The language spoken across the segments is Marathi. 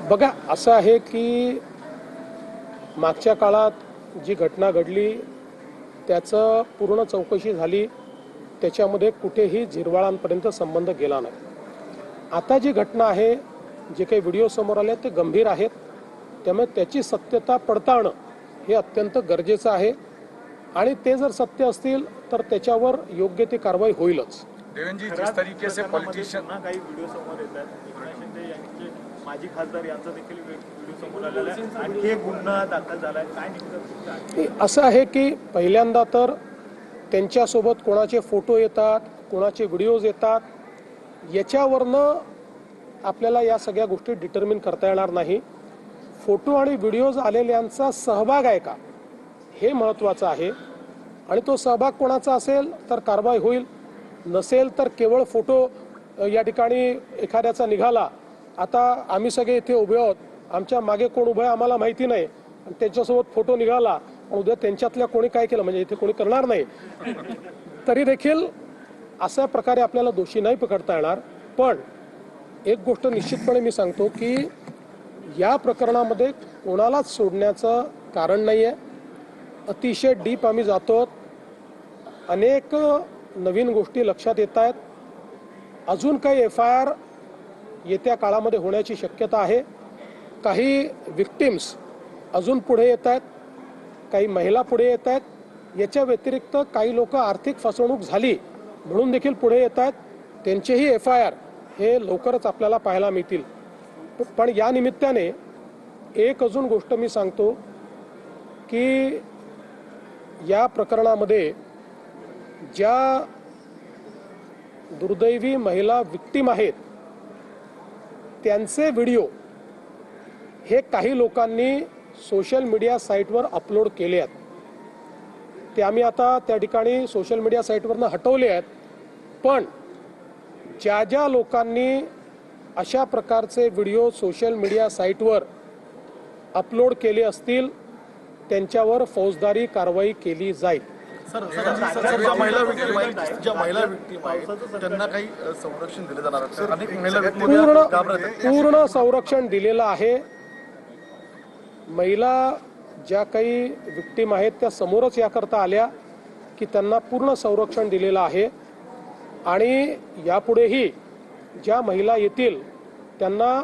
बघा, असं आहे की मागच्या काळात जी घटना घडली त्याचं पूर्ण चौकशी झाली, त्याच्यामध्ये कुठेही झिरवाळांपर्यंत संबंध गेला नाही. आता जी घटना आहे, जे काही व्हिडिओ समोर आले ते गंभीर आहेत, त्यामुळे त्याची सत्यता पडताळणं हे अत्यंत गरजेचं आहे आणि ते जर सत्य असतील तर त्याच्यावर योग्य ती कारवाई होईलच. देवेंद्रजी, जिस तरीके से पॉलिटिशियन काही व्हिडिओ समोर येतात, एकनाथ शिंदे यांचे माजी खासदार यांचा देखील व्हिडिओ समोर आलेला आहे, आणखी एक गुन्हा दाखल झाला आहे. काय नेमकं असं आहे की पहिल्यांदा तर त्यांच्यासोबत कोणाचे फोटो येतात, कोणाचे व्हिडिओज येतात, याच्यावरनं आपल्याला या सगळ्या गोष्टी डिटर्मिन करता येणार नाही. फोटो आणि व्हिडिओज आलेल्यांचा सहभाग आहे का, हे महत्त्वाचं आहे. आणि तो सहभाग कोणाचा असेल तर कारवाई होईल, नसेल तर केवळ फोटो या ठिकाणी एखाद्याचा निघाला, आता आम्ही सगळे इथे उभे आहोत, आमच्या मागे कोण उभं आहे आम्हाला माहिती नाही, आणि त्यांच्यासोबत फोटो निघाला, उद्या त्यांच्यातल्या कोणी काय केलं म्हणजे इथे कोणी करणार नाही, तरी देखील अशा प्रकारे आपल्याला दोषी नाही पकडता येणार. पण एक गोष्ट निश्चितपणे मी सांगतो की या प्रकरणामध्ये कोणालाच सोडण्याचं कारण नाही आहे. अतिशय डीप आम्ही जातो, अनेक नवीन गोष्टी लक्षात येत आहेत. अजून काही FIR येत्या काळामध्ये होण्याची शक्यता आहे. काही विक्टिम्स अजून पुढे येत आहेत, काही महिला पुढे येत आहेत. याच्या व्यतिरिक्त काही लोक आर्थिक फसवणूक झाली म्हणून देखील पुढे येत आहेत, त्यांचेही FIR हे लवकरच आपल्याला पाहायला मिळतील. पण या निमित्ताने एक अजून गोष्ट मी सांगतो की या प्रकरणामध्ये ज्या दुर्दैवी महिला विक्टिम आहेत त्यांचे व्हिडिओ हे काही लोकांनी सोशल मीडिया साईटवर अपलोड केले आहेत. ते आम्ही आता त्या ठिकाणी सोशल मीडिया साईटवरनं हटवले आहेत. पण ज्या ज्या लोकांनी अशा प्रकारचे व्हिडिओ सोशल मीडिया साईटवर अपलोड केले असतील त्यांच्यावर फौजदारी कारवाई केली जाईल. ज्या महिला विक्टीम आहेत त्यांना काही संरक्षण दिले जाणार आहे. अनेक महिला पूर्ण संरक्षण दिलेलं आहे. महिला ज्या काही विक्टीम आहेत त्या समोरच याकरता आल्या की त्यांना पूर्ण संरक्षण दिलेलं आहे. आणि यापुढेही ज्या महिला येतील त्यांना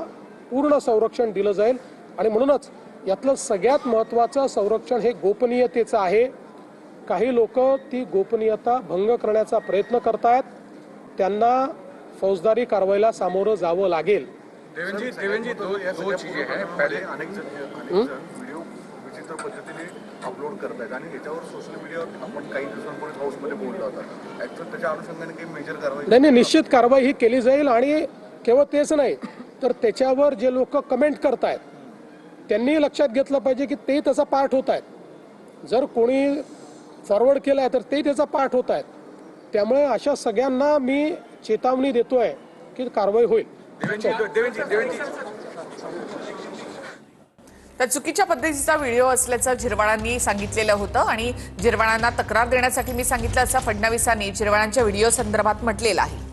पूर्ण संरक्षण दिलं जाईल. आणि म्हणूनच यातलं सगळ्यात महत्त्वाचं संरक्षण हे गोपनीयतेचं आहे. काही लोक ती गोपनीयता भंग करण्याचा प्रयत्न करतायत, त्यांना फौजदारी कारवाईला सामोरं जावं लागेल. देवेंद्रजी, दो चीजें हैं. पहले अनेक जण व्हिडिओ विचित्र पद्धतीने अपलोड करतायत आणि याच्यावर सोशल मीडियावर आपण काही दिवसांपूर्वी हाऊसमध्ये बोललो होता. ऍक्च्युअली त्याच्या अनुषंगाने काही मेजर कारवाई नाही, निश्चित कारवाई ही केली जाईल. आणि केवळ तेच नाही तर त्याच्यावर जे लोक कमेंट करतायत त्यांनी लक्षात घेतलं पाहिजे की ते त्याचा पार्ट होत आहेत. जर कोणी फॉरवर्ड केलाय तर ते त्याचा पार्ट होत आहेत. त्यामुळे अशा सगळ्यांना मी चेतावणी देतोय की कारवाई होईल. तर चुकीच्या पद्धतीचा व्हिडिओ असल्याचं झिरवाळांनी सांगितलेलं होतं आणि झिरवाळांना तक्रार देण्यासाठी मी सांगितलं असं फडणवीसांनी झिरवाळांच्या व्हिडिओ संदर्भात म्हटलेलं आहे.